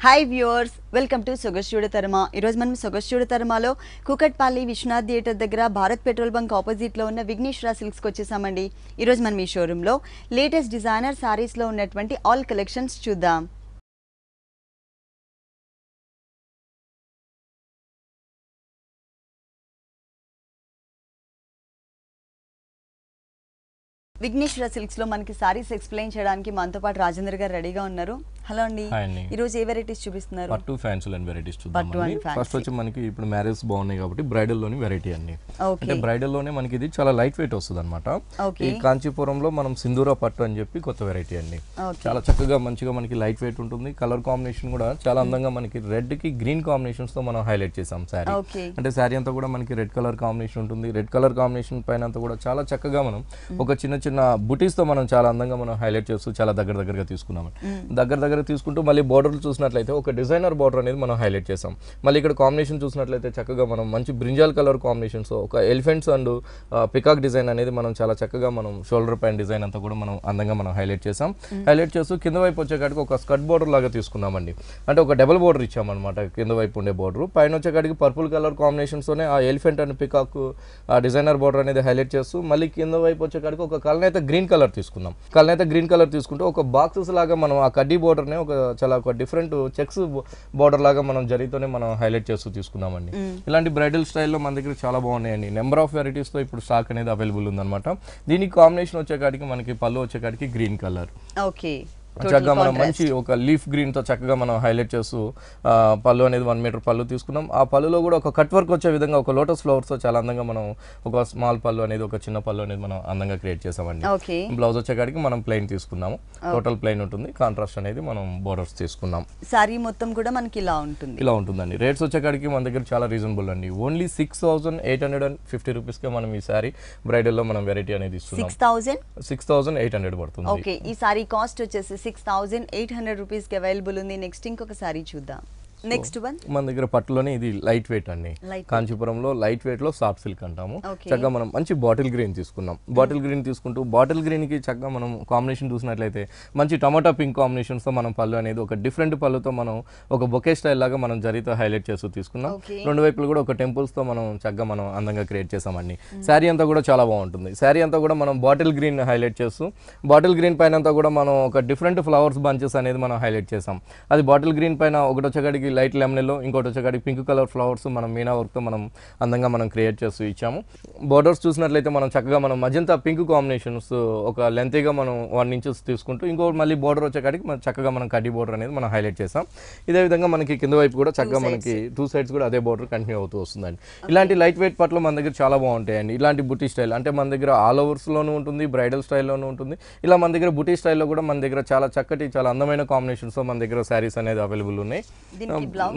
Hi viewers, welcome to సొగస్చూడ తరమ. ఈరోజు మనం సొగస్చూడ తరమలో కూకట్పల్లి విశ్వనాథ్ థియేటర్ దగ్గర భారత్ పెట్రోల్ బంక్ ఆపోజిట్లో ఉన్న విఘ్నేశ్వర సిల్క్స్కి వచ్చేసామండి. ఈరోజు మనం ఈ షోరూంలో లేటెస్ట్ డిజైనర్ శారీస్లో ఉన్నటువంటి ఆల్ కలెక్షన్స్ చూద్దాం. విఘ్నేశ్వర సిల్క్స్ లో మనకి సారీస్ ఎక్స్ప్లెయిన్ చేయడానికి మనతో పాటు రాజేంద్ర గారు రెడీగా ఉన్నారు. హలో అండి, ఈ రోజు ఏ వెరైటీస్ చూపిస్తున్నారు? పట్టు ఫ్యాన్సీ అండ్ వెరైటీస్ చూద్దామండి. ఫస్ట్ వచ్చి మనకి ఇప్పుడు మ్యారేజ్ బాగున్నాయి కాబట్టి బ్రైడల్ లోని వెరైటీ అండి. అంటే బ్రైడల్ లోనే మనకి ఇది చాలా లైట్ వెయిట్ వస్తుంది అనమాట. ఈ కాంచీపురంలో మనం సింధూర పట్టు అని చెప్పి కొత్త వెరైటీ అండి. చాలా చక్కగా మంచిగా మనకి లైట్ వెయిట్ ఉంటుంది. కలర్ కాంబినేషన్ కూడా చాలా అందంగా మనకి రెడ్ కి గ్రీన్ కాంబినేషన్స్ తో మనం హైలైట్ చేసాం శారీ. అంటే శారీ అంతా కూడా మనకి రెడ్ కలర్ కాంబినేషన్ ఉంటుంది. రెడ్ కలర్ కాంబినేషన్ పైన అంతా కూడా చాలా చక్కగా మనం ఒక చిన్న చిన్న బుటీస్ తో మనం చాలా అందంగా మనం హైలైట్ చేస్తూ చాలా దగ్గరగా తీసుకున్నాం. దగ్గర తీసుకుంటూ మళ్ళీ బోర్డర్లు చూసినట్లయితే ఒక డిజైనర్ బోర్డర్ అనేది మనం హైలైట్ చేసాం. మళ్ళీ ఇక్కడ కాంబినేషన్ చూసినట్లయితే చక్కగా మనం మంచి బ్రింజాల్ కలర్ కాంబినేషన్స్, ఒక ఎలిఫెంట్స్ అండ్ పికాక్ డిజైన్ అనేది మనం చాలా చక్కగా మనం షోల్డర్ పైన డిజైన్ అంతా కూడా మనం అందంగా మనం హైలైట్ చేసాం. హైలైట్ చేస్తూ కింద వైపు వచ్చేకాడికి ఒక స్కర్ట్ బోర్డర్ లాగా తీసుకున్నామండి. అంటే ఒక డబుల్ బోర్డర్ ఇచ్చామన్నమాట. కింద వైపు ఉండే బోర్డర్ పైన వచ్చేకాడికి పర్పుల్ కలర్ కాంబినేషన్స్ తోనే ఆ elephant and peacock designer border అనేది హైలైట్ చేస్తూ మళ్ళీ కింద వైపు వచ్చేకాడికి ఒక కలర్ గ్రీన్ కలర్ తీసుకున్నాం. కలర్ గ్రీన్ కలర్ తీసుకుంటూ ఒక బాక్సెస్ లాగా మనం ఆ కడ్డీ బోర్డర్ నే చాలా ఒక డిఫరెంట్ చెక్స్ బోర్డర్ లాగా మనం జరీతోనే మనం హైలైట్ చేస్తూ తీసుకున్నామండి. ఇలాంటి బ్రైడల్ స్టైల్లో మన దగ్గర చాలా బాగున్నాయండి. నెంబర్ ఆఫ్ వెరైటీస్ తో ఇప్పుడు స్టాక్ అనేది అవైలబుల్ ఉందన్నమాట. దీనికి కాంబినేషన్ వచ్చేకాడికి మనకి పళ్ళు వచ్చేకాడికి గ్రీన్ కలర్. ఓకే, చక్కగా మనం మంచి ఒక లీఫ్ గ్రీన్ తో చక్కగా మనం హైలైట్ చేస్తూ పళ్ళు అనేది 1 మీటర్ పళ్ళు తీసుకున్నాం. ఆ పళ్ళులో కూడా ఒక కట్ వర్క్ వచ్చే విధంగా ఒక లోటస్ ఫ్లవర్స్ తో చాలా అందంగా మనం ఒక స్మాల్ పళ్ళు అనేది ఒక చిన్న పళ్ళు అనేది మనం అందంగా క్రియేట్ చేసామండి. బ్లౌజ్ వచ్చేకాడికి మనం ప్లెయిన్ తీసుకున్నాము. టోటల్ ప్లెయిన్ ఉంటుంది. కాంట్రాస్ట్ అనేది మనం బోర్డర్స్ తీసుకున్నాం. సారీ మొత్తం కూడా మనకి ఇలా ఉంటుందండి. రేట్స్ వచ్చేకాడికి మన దగ్గర చాలా రీజనబుల్ అండి. ఓన్లీ 6850 రూపీస్ కే మనం ఈ సారీ బ్రైడల్ లో మనం వెరైటీ అనేది ఇస్తున్నాం. 6800 పడుతుంది. ఓకే, ఈ సారీ కాస్ట్ వచ్చేసి 6800 రూపీస్ కి అవైలబుల్ ఉంది. నెక్స్ట్ ఇంకొక సారీ చూద్దాం. నెక్స్ట్ వన్ మన దగ్గర పట్టులోనే ఇది లైట్ వెయిట్ అండి. కాంచీపురంలో లైట్ వెయిట్ లో సాఫ్ట్ సిల్క్ అంటాము. చక్కగా మనం మంచి బాటిల్ గ్రీన్ తీసుకున్నాం. బాటిల్ గ్రీన్ తీసుకుంటూ బాటిల్ గ్రీన్ కి చక్కగా మనం కాంబినేషన్ చూసినట్లయితే మంచి టమాటా పింక్ కాంబినేషన్స్ తో మనం పళ్ళు అనేది ఒక డిఫరెంట్ పళ్ళుతో మనం ఒక బొకే స్టైల్ లాగా మనం జరీతో హైలైట్ చేస్తూ తీసుకున్నాం. రెండు వైపులు కూడా ఒక టెంపుల్స్ తో మనం చక్కగా మనం అందంగా క్రియేట్ చేసామండి. శారీ అంతా కూడా చాలా బాగుంటుంది. శారీ అంతా కూడా మనం బాటిల్ గ్రీన్ హైలైట్ చేస్తూ బాటిల్ గ్రీన్ పైన అంతా కూడా మనం ఒక డిఫరెంట్ ఫ్లవర్స్ బంచెస్ అనేది మనం హైలైట్ చేసాం. అది బాటిల్ గ్రీన్ పైన ఒకటి వచ్చేకాడికి లైట్ లెమనెల్లో, ఇంకోటి వచ్చేకాడికి పింక్ కలర్ ఫ్లవర్స్ మనం మీనా వర్క్ తో మనం అందంగా మనం క్రియేట్ చేస్తూ ఇచ్చాము. బోర్డర్స్ చూసినట్లయితే మనం చక్కగా మనం మజంతా పింక్ కాంబినేషన్స్ ఒక లెంతీగా మనం 1 ఇంచెస్ తీసుకుంటూ ఇంకో మళ్ళీ బోర్డర్ వచ్చేకాడికి చక్కగా మనం కడ్డీ బోర్డర్ అనేది మనం హైలైట్ చేసాం. ఇదే విధంగా మనకి కింద వైపు కూడా చక్కగా మనకి 2 సైడ్స్ కూడా అదే బోర్డర్ కంటిన్యూ అవుతూ వస్తుందండి. ఇలాంటి లైట్ వెయిట్ పట్లు మన దగ్గర చాలా బాగుంటాయండి. ఇలాంటి బుటీ స్టైల్ అంటే మన దగ్గర ఆల్ ఓవర్స్ లోనూ ఉంటుంది, బ్రైడల్ స్టైల్లోనూ ఉంటుంది. ఇలా మన దగ్గర బుటీ స్టైల్లో కూడా మన దగ్గర చాలా చక్కటి చాలా అందమైన కాంబినేషన్స్ మన దగ్గర శారీస్ అనేది అవైలబుల్ ఉన్నాయి.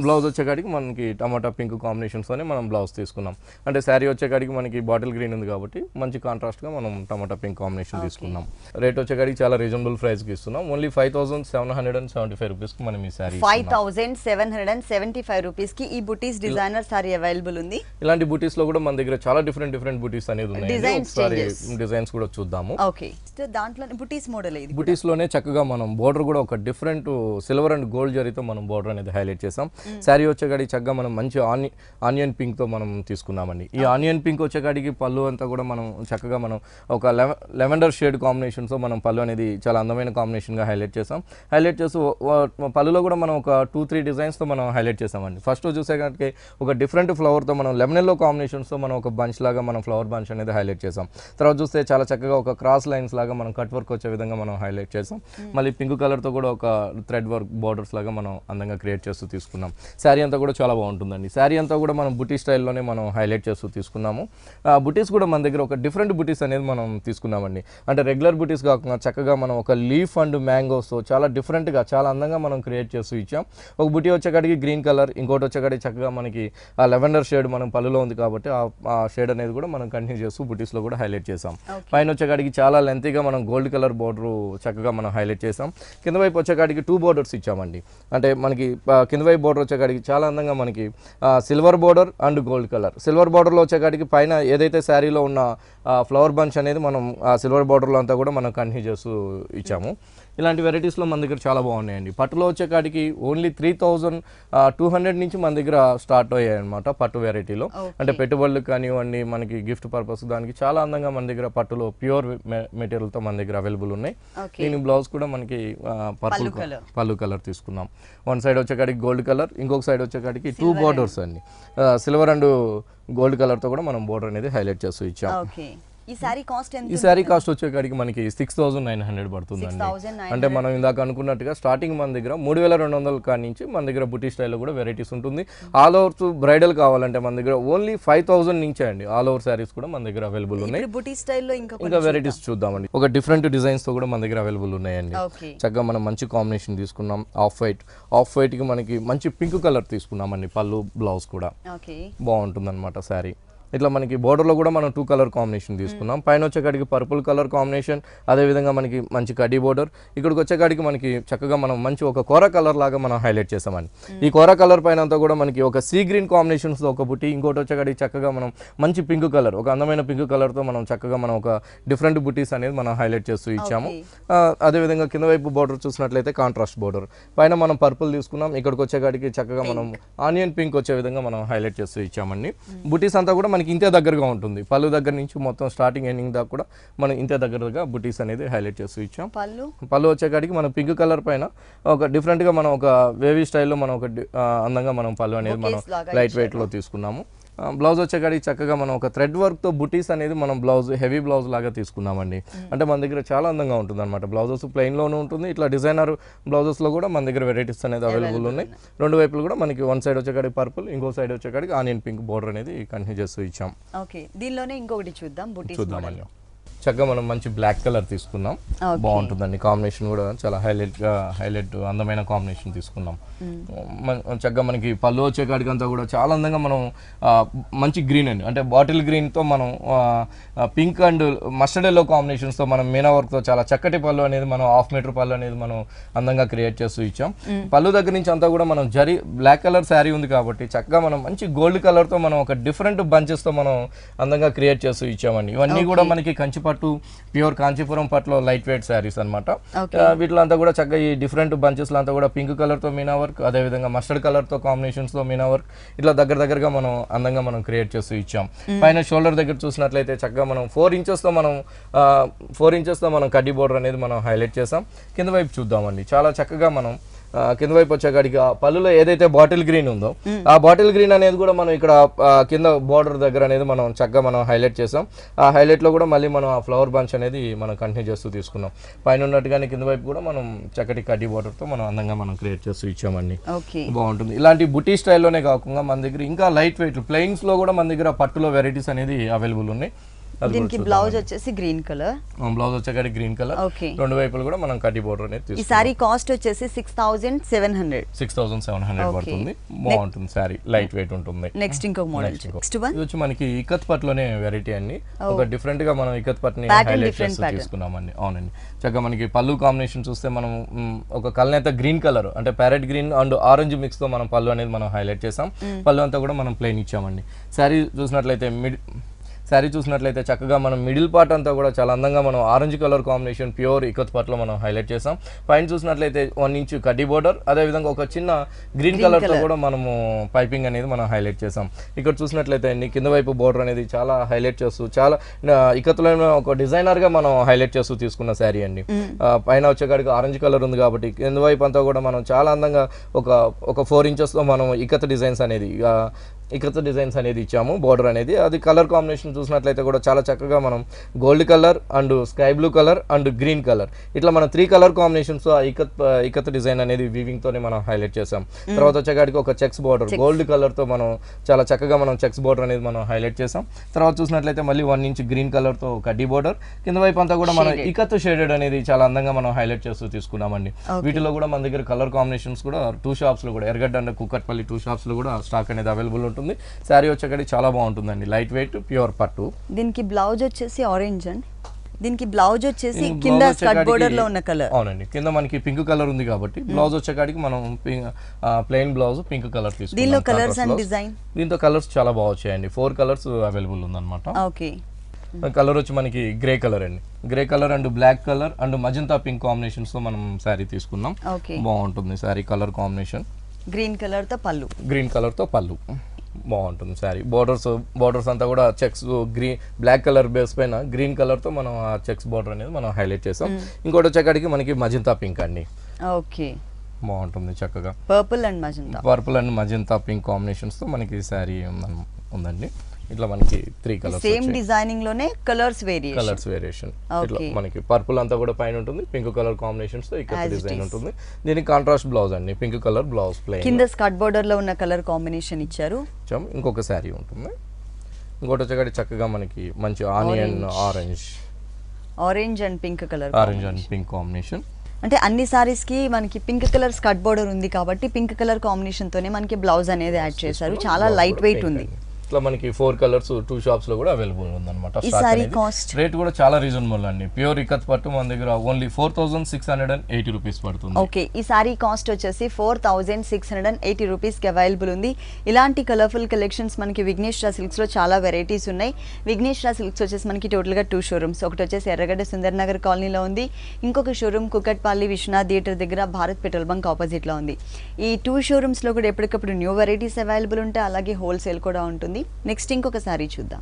బ్లౌజ్ వచ్చేకాడికి మనకి టమాటా పింక్ కాంబినేషన్స్ తోనే మనం బ్లౌజ్ తీసుకున్నాం. అంటే శారీ వచ్చేకాడికి మనకి బాటిల్ గ్రీన్ ఉంది కాబట్టి మంచి కాంట్రాస్ట్ గా మనం టమాటా పింక్ కాంబినేషన్ తీసుకున్నాం. రేట్ వచ్చేకాడికి చాలా రీజనబుల్ ప్రైస్ కి ఇస్తున్నాం. ఓన్లీ 5775 రూపీస్ కి మనం ఈ శారీ 5775 రూపీస్ కి ఈ బుటీస్ డిజైనర్ సారీ అవైలబుల్ ఉంది. ఇలాంటి బుటీస్ లో కూడా మన దగ్గర చాలా డిఫరెంట్ బుటీస్ అనేది ఉన్నాయి. ఒకసారి డిజైన్స్ కూడా చూద్దాము. ఓకే, దాంట్లో బుటీస్ మోడల్ ఇది. బుటీస్ లోనే చక్కగా మనం బోర్డర్ కూడా ఒక డిఫరెంట్ సిల్వర్ అండ్ గోల్డ్ జరీతో మనం బోర్డర్ అనేది హైలైట్ చేసాం. శారీ వచ్చేకాడికి చక్కగా మనం మంచి ఆనియన్ పింక్ తో మనం తీసుకున్నామండి. ఈ ఆనియన్ పింక్ వచ్చేకాడికి పళ్ళు అంతా కూడా మనం చక్కగా మనం ఒక లెవెండర్ షేడ్ కాంబినేషన్ తో మనం పళ్ళు అనేది చాలా అందమైన కాంబినేషన్ గా హైలైట్ చేసాం. హైలైట్ చేస్తూ పళ్ళులో కూడా మనం ఒక 2-3 డిజైన్స్ తో మనం హైలైట్ చేసామండి. ఫస్ట్ చూసేకాడికి ఒక డిఫరెంట్ ఫ్లవర్ తో మనం లెమనెల్లో కాంబినేషన్స్ తో మనం ఒక బంచ్ లాగా మనం ఫ్లవర్ బంచ్ అనేది హైలైట్ చేసాం. తర్వాత చూస్తే చాలా చక్కగా ఒక క్రాస్ లైన్స్ లాగా మనం కట్ వర్క్ వచ్చే విధంగా మనం హైలైట్ చేసాం. మళ్ళీ పింక్ కలర్ తో కూడా ఒక థ్రెడ్ వర్క్ బోర్డర్స్ లాగా మనం అందంగా క్రియేట్ చేస్తూ తీసుకున్నాం. శారీ అంతా కూడా చాలా బాగుంటుందండి. శారీ అంతా కూడా మనం బుటీ స్టైల్లోనే మనం హైలైట్ చేస్తూ తీసుకున్నాము. బుటీస్ కూడా మన దగ్గర ఒక డిఫరెంట్ బుటీస్ అనేది మనం తీసుకున్నామండి. అంటే రెగ్యులర్ బుటీస్ కాకుండా చక్కగా మనం ఒక లీఫ్ అండ్ మ్యాంగోస్ చాలా డిఫరెంట్గా చాలా అందంగా మనం క్రియేట్ చేస్తూ ఇచ్చాం. ఒక బుటీ వచ్చేకాడికి గ్రీన్ కలర్, ఇంకోటి వచ్చేకాడికి చక్కగా మనకి ఆ లెవెండర్ షేడ్ మనం పళ్ళులో ఉంది కాబట్టి ఆ షేడ్ అనేది కూడా మనం కంటిన్యూ చేస్తూ బుటీస్లో కూడా హైలైట్ చేసాం. పైన వచ్చేకాడికి చాలా లెంతీగా మనం గోల్డ్ కలర్ బోర్డర్ చక్కగా మనం హైలైట్ చేసాం. కింద వైపు వచ్చేకాడికి 2 బోర్డర్స్ ఇచ్చామండి. అంటే మనకి కింద వైపు బోర్డర్ వచ్చేకాడికి చాలా అందంగా మనకి silver border and gold colour. Silver బోర్డర్లో వచ్చేకాడికి పైన ఏదైతే శారీలో ఉన్న ఫ్లవర్ బంచ్ అనేది మనం ఆ సిల్వర్ బోర్డర్లో అంతా కూడా మనం కంటిన్యూ చేస్తూ ఇచ్చాము. ఇలాంటి వెరైటీస్లో మన దగ్గర చాలా బాగున్నాయండి. పట్టులో వచ్చే కాడికి ఓన్లీ 3200 నుంచి మన దగ్గర స్టార్ట్ అయ్యాయి అనమాట పట్టు వెరైటీలో. అంటే పెట్టుబడులకు కానివ్వండి, మనకి గిఫ్ట్ పర్పస్ దానికి చాలా అందంగా మన దగ్గర పట్టులో ప్యూర్ మెటీరియల్తో మన దగ్గర అవైలబుల్ ఉన్నాయి. దీని బ్లౌజ్ కూడా మనకి పళ్ళు కలర్ తీసుకున్నాం. వన్ సైడ్ వచ్చేకాడికి గోల్డ్ కలర్, ఇంకొక సైడ్ వచ్చేకాడికి 2 బోర్డర్స్ అండి, సిల్వర్ అండ్ గోల్డ్ కలర్తో కూడా మనం బోర్డర్ అనేది హైలైట్ చేస్తూ ఇచ్చాం. ఈ సారీ కాస్ట్ ఎంత? ఈ సారీ కాస్ట్ వచ్చేకాడికి మనకి 6900 పడుతుందండి. అంటే మనం ఇందాక అనుకున్నట్టుగా స్టార్టింగ్ మన దగ్గర 3200 కాడి నుంచి మన దగ్గర బుటీ స్టైల్లో కూడా వెరైటీస్ ఉంటుంది. ఆల్ ఓవర్స్ బ్రైడల్ కావాలంటే మన దగ్గర ఓన్లీ 5000 నుంచే అండి ఆల్ ఓవర్ సారీస్ కూడా మన దగ్గర అవైలబుల్ ఉన్నాయి. బుటీ స్టైల్లో ఇంకా వెరైటీస్ చూద్దామండి. ఒక డిఫరెంట్ డిజైన్స్ తో కూడా మన దగ్గర అవైలబుల్ ఉన్నాయండి. చక్కగా మనం మంచి కాంబినేషన్ తీసుకున్నాం. ఆఫ్ వైట్ కి మనకి మంచి పింక్ కలర్ తీసుకున్నామండి. పళ్ళు బ్లౌజ్ కూడా బాగుంటుంది అనమాట శారీ. ఇట్లా మనకి బోర్డర్లో కూడా మనం 2 కలర్ కాంబినేషన్ తీసుకున్నాం. పైన వచ్చేకాడికి పర్పుల్ కలర్ కాంబినేషన్, అదేవిధంగా మనకి మంచి కడ్డీ బోర్డర్. ఇక్కడికి వచ్చేకాడికి మనకి చక్కగా మనం మంచి ఒక కోరా కలర్ లాగా మనం హైలైట్ చేసామండి. ఈ కోరా కలర్ పైన అంతా కూడా మనకి ఒక సీ గ్రీన్ కాంబినేషన్స్తో ఒక బుట్టి, ఇంకోటి వచ్చేకాడికి చక్కగా మనం మంచి పింక్ కలర్, ఒక అందమైన పింక్ కలర్తో మనం చక్కగా మనం ఒక డిఫరెంట్ బుటీస్ అనేది మనం హైలైట్ చేస్తూ ఇచ్చాము. అదేవిధంగా కింద వైపు బోర్డర్ చూసినట్లయితే కాంట్రాస్ట్ బోర్డర్ పైన మనం పర్పుల్ తీసుకున్నాం. ఇక్కడికి వచ్చేకాడికి చక్కగా మనం ఆనియన్ పింక్ వచ్చే విధంగా మనం హైలైట్ చేస్తూ ఇచ్చామండి. బుటీస్ అంతా కూడా మనకి ఇంతే దగ్గరగా ఉంటుంది. పళ్ళు దగ్గర నుంచి మొత్తం స్టార్టింగ్ ఎండింగ్ దాకా కూడా మనం ఇంతే దగ్గరగా బుటీస్ అనేది హైలైట్ చేస్తూ ఇచ్చాం. పళ్ళు వచ్చేకాడికి మనం పింక్ కలర్ పైన ఒక డిఫరెంట్గా మనం ఒక వేవీ స్టైల్లో మనం ఒక అందంగా మనం పళ్ళు అనేది మనం లైట్ వెయిట్లో తీసుకున్నాము. బ్లౌజ్ వచ్చేకాడికి చక్కగా మనం ఒక థ్రెడ్ వర్క్తో బుటీస్ అనేది మనం బ్లౌజ్ హెవీ బ్లౌజ్ లాగా తీసుకున్నామండి. అంటే మన దగ్గర చాలా అందంగా ఉంటుంది అనమాట. బ్లౌజెస్ ప్లెయిన్లోనే ఉంటుంది, ఇట్లా డిజైనర్ బ్లౌజెస్లో కూడా మన దగ్గర వెరైటీస్ అనేది అవైలబుల్ ఉన్నాయి. రెండు వైపులు కూడా మనకి వన్ సైడ్ వచ్చేకాడికి పర్పుల్, ఇంకో సైడ్ వచ్చేకాడికి ఆనియన్ పింక్ బోర్డర్ అనేది కంటిన్యూ చేస్తూ ఇచ్చాం. దీనిలోనే ఇంకొకటి చూద్దామండి. చక్కగా మనం మంచి బ్లాక్ కలర్ తీసుకున్నాం. బాగుంటుందండి కాంబినేషన్ కూడా చాలా హైలైట్ అందమైన కాంబినేషన్ తీసుకున్నాం. చక్కగా మనకి పళ్ళు వచ్చేకాడికి అంతా కూడా చాలా అందంగా మనం మంచి గ్రీన్ అండి, అంటే బాటిల్ గ్రీన్తో మనం పింక్ అండ్ మస్టర్డ్ ఎల్లో కాంబినేషన్స్తో మనం మీనా వర్క్తో చాలా చక్కటి పళ్ళు అనేది మనం 1/2 మీటర్ పళ్ళు అనేది మనం అందంగా క్రియేట్ చేస్తూ ఇచ్చాం. పళ్ళు దగ్గర నుంచి అంతా కూడా మనం బ్లాక్ కలర్ శారీ ఉంది కాబట్టి చక్కగా మనం మంచి గోల్డ్ కలర్తో మనం ఒక డిఫరెంట్ బంచెస్తో మనం అందంగా క్రియేట్ చేస్తూ ఇచ్చామండి. ఇవన్నీ కూడా మనకి కంచి పట్టు, ప్యూర్ కాంచీపురం పట్టులో లైట్ వెయిట్ శారీస్ అనమాట. వీటిలో అంతా కూడా చక్కగా ఈ డిఫరెంట్ బంచెస్లో అంతా కూడా పింక్ కలర్తో మీనా వర్క్, అదేవిధంగా మస్టర్డ్ కలర్తో కాంబినేషన్స్లో మీనా వర్క్, ఇట్లా దగ్గరగా మనం అందంగా మనం క్రియేట్ చేస్తూ ఇచ్చాం. పైన షోల్డర్ దగ్గర చూసినట్లయితే చక్కగా మనం 4 ఇంచెస్తో మనం కడ్డీ బోర్డర్ అనేది మనం హైలైట్ చేసాం. కింద వైపు చూద్దామండి. చాలా చక్కగా మనం కింద వైపు వచ్చేకాడికి పళ్ళులో ఏదైతే బాటిల్ గ్రీన్ ఉందో ఆ బాటిల్ గ్రీన్ అనేది కూడా మనం ఇక్కడ కింద బార్డర్ దగ్గర అనేది మనం చక్కగా మనం హైలైట్ చేసాం. ఆ హైలైట్లో కూడా మళ్ళీ మనం ఆ ఫ్లవర్ బంచ్ అనేది మనం కంటిన్యూ చేస్తూ తీసుకున్నాం. పైన ఉన్నట్టుగానే కింద వైపు కూడా మనం చక్కటి కడ్డీ బార్డర్తో మనం అందంగా మనం క్రియేట్ చేస్తూ ఇచ్చామండి. బాగుంటుంది. ఇలాంటి బుటీ స్టైల్లోనే కాకుండా మన దగ్గర ఇంకా లైట్ వెయిట్ ప్లెయిన్స్లో కూడా మన దగ్గర పట్టులో వెరైటీస్ అనేది అవైలబుల్ ఉన్నాయి. దీనికి బ్లౌజ్ వచ్చేసి గ్రీన్ కలర్, బ్లౌజ్ వచ్చేకాడికి గ్రీన్ కలర్, రెండు వైపులు కూడా మనం కడ్డీ బోర్డర్ అనేది తీసుకుంటాం. ఈ సారీ కాస్ట్ వచ్చేసి 6700 పడుతుంది. బాగుంటుంది సారీ, లైట్ వెయిట్ ఉంటుంది. నెక్స్ట్ ఇంకొక మోడల్ ఇది వచ్చి మనకి ఇక్కత్ పట్టులోనే వెరైటీ అండి. ఒక డిఫరెంట్ గా మనం ఇక్కత్ పట్టుని హైలైట్ చేస్తూ తీసుకున్నామండి. అవునండి. చక్కగా మనకి పళ్ళు కాంబినేషన్ చూస్తే మనం ఒక కల్నేత గ్రీన్ కలర్, అంటే parrot green and orange mix తో మనం పళ్ళు అనేది మనం హైలైట్ చేసాం. పళ్ళు అంతా కూడా మనం ప్లెయిన్ ఇచ్చామండి. శారీ చూసినట్లయితే చక్కగా మనం మిడిల్ పార్ట్ అంతా కూడా చాలా అందంగా మనం orange colour combination pure ikat పట్టులో మనం హైలైట్ చేసాం. పైన చూసినట్లయితే 1 ఇంచ్ కడ్డీ బోర్డర్, అదేవిధంగా ఒక చిన్న గ్రీన్ కలర్తో కూడా మనము పైపింగ్ అనేది మనం హైలైట్ చేసాం. ఇక్కడ చూసినట్లయితే కింద వైపు బోర్డర్ అనేది చాలా హైలైట్ చేస్తూ చాలా ఇక్కత్లో ఒక డిజైనర్గా మనం హైలైట్ చేస్తూ తీసుకున్న శారీ అండి. పైన వచ్చేకాడికి ఆరెంజ్ కలర్ ఉంది కాబట్టి కింద వైపు అంతా కూడా మనం చాలా అందంగా ఒక 4 ఇంచెస్తో మనం ఇక్కత్ డిజైన్స్ అనేది ఇచ్చాము. బోర్డర్ అనేది అది కలర్ కాంబినేషన్ చూసినట్లయితే కూడా చాలా చక్కగా మనం gold colour and sky blue colour and green colour ఇట్లా మనం 3 కలర్ కాంబినేషన్స్ ఇక్కత్ డిజైన్ అనేది వీవింగ్ తోనే మనం హైలైట్ చేసాం. తర్వాత వచ్చేకాడికి ఒక చెక్స్ బోర్డర్ గోల్డ్ కలర్ తో మనం చాలా చక్కగా మనం చెక్స్ బోర్డర్ అనేది మనం హైలైట్ చేసాం. తర్వాత చూసినట్లయితే మళ్ళీ 1 ఇంచ్ గ్రీన్ కలర్ తో కడ్డీ బోర్డర్, కింద వైపు అంతా కూడా మనం ఇక్కత్ షేడెడ్ అనేది చాలా అందంగా మనం హైలైట్ చేస్తూ తీసుకున్నామండి. వీటిలో కూడా మన దగ్గర కలర్ కాంబినేషన్స్ కూడా 2 షాప్స్ లో కూడా ఎర్రగడ్డ అండ్ కుక్కట్పల్లి 2 షాప్స్ లో కూడా స్టాక్ అనేది అవైలబుల్ ఉంటుంది. శారీ వచ్చేకాడికి చాలా బాగుంటుందండి, లైట్ వెయిట్ ప్యూర్ పట్టు. దీనికి బ్లౌజ్ వచ్చేసి ఆరెంజ్ అండి. దీనికి బ్లౌజ్ వచ్చేసి కింద స్కర్ట్ బోర్డర్ లో ఉన్న కలర్. అవునండి, కింద మనకి పింక్ కలర్ ఉంది కాబట్టి బ్లౌజ్ వచ్చేకాడికి మనం ప్లెయిన్ బ్లౌజ్ పింక్ కలర్ తీసుకున్నాం. దీనిలో కలర్స్ అండ్ డిజైన్, దీంతో కలర్స్ చాలా బాగా వచ్చాయండి. 4 కలర్స్ అవైలబుల్ ఉందన్నమాట. ఓకే. కలర్ వచ్చి మనకి గ్రే కలర్ అండి, grey colour and black colour and magenta pink combinations తో మనం శారీ తీసుకున్నాం. బాగుంటుంది sari colour combination. Green colour తో పళ్ళు, గ్రీన్ కలర్ తో పళ్ళు బాగుంటుంది శారీ. బోర్డర్స్ అంతా కూడా checks green black colour base పైన గ్రీన్ కలర్ తో మనం ఆ చెక్స్ బోర్డర్ అనేది మనం హైలైట్ చేసాం. ఇంకోటి వచ్చేకాడికి మనకి మజంతా పింక్ అండి. ఓకే, బాగుంటుంది చక్కగా. Purple and magenta pink combinations తో మనకి శారీ ఉందండి. ఇట్లా మనకి 3 కలర్స్ సేమ్ డిజైనింగ్ లోనే కలర్స్ వేరియేషన్. ఇట్లా మనకి పర్పుల్ అంతా కూడా పైన ఉంటుంది, పింక్ కలర్ కాంబినేషన్స్ తో ఇక్కడ డిజైన్ ఉంటుంది. దీనికి కాంట్రాస్ట్ బ్లౌజ్ అండి, పింక్ కలర్ బ్లౌజ్ ప్లెయిన్. కింద స్కర్ట్ బోర్డర్ లో ఉన్న కలర్ కాంబినేషన్ ఇచ్చారు. ఇంకొక శారీ ఉంటుంది. ఇంకోటి వచ్చేకాడి చక్కగా మనకి మంచి onion orange and pink combination. అంటే అన్ని సారీస్ కి మనకి పింక్ కలర్ స్కర్ట్ బోర్డర్ ఉంది కాబట్టి పింక్ కలర్ కాంబినేషన్ తోనే మనకి బ్లౌజ్ అనేది యాడ్ చేశారు. చాలా లైట్ వెయిట్ ఉంది. ఇట్లా మనకి 4 కలర్స్ 2 షాప్స్ లో కూడా అవైలబుల్ ఉందన్నమాట. రేట్ కూడా చాలా రీజనబుల్ అండి. ప్యూర్ ఇకత్ పట్టు మన దగ్గర ఓన్లీ 4680 రూపీస్ పడుతుంది. ఓకే, ఈ సారీ కాస్ట్ వచ్చేసి 4680 రూపీస్ కి అవైలబుల్ ఉంది. ఇలాంటి కలర్ఫుల్ కలెక్షన్స్ మనకి విఘ్నేశ్వర సిల్క్స్ లో చాలా వెరైటీస్ ఉన్నాయి. విఘ్నేశ్వర సిల్క్స్ వచ్చేసి మనకి టోటల్ గా 2 షోరూమ్స్. ఒకటి వచ్చేసి ఎర్రగడ్డ సుందర్ నగర్ కాలనీలో ఉంది, ఇంకొక షోరూమ్ కుకట్పల్లి విశ్వనాథ్ థియేటర్ దగ్గర భారత్ పెట్రోల్ బంక్ ఆపోజిట్ లో ఉంది. ఈ 2 షోరూమ్స్ లో కూడా ఎప్పటికప్పుడు న్యూ వెరైటీస్ అవైలబుల్ ఉంటాయి, అలాగే హోల్సేల్ కూడా ఉంటుంది. నెక్స్ట్ ఇంకొక సారీ చూద్దాం.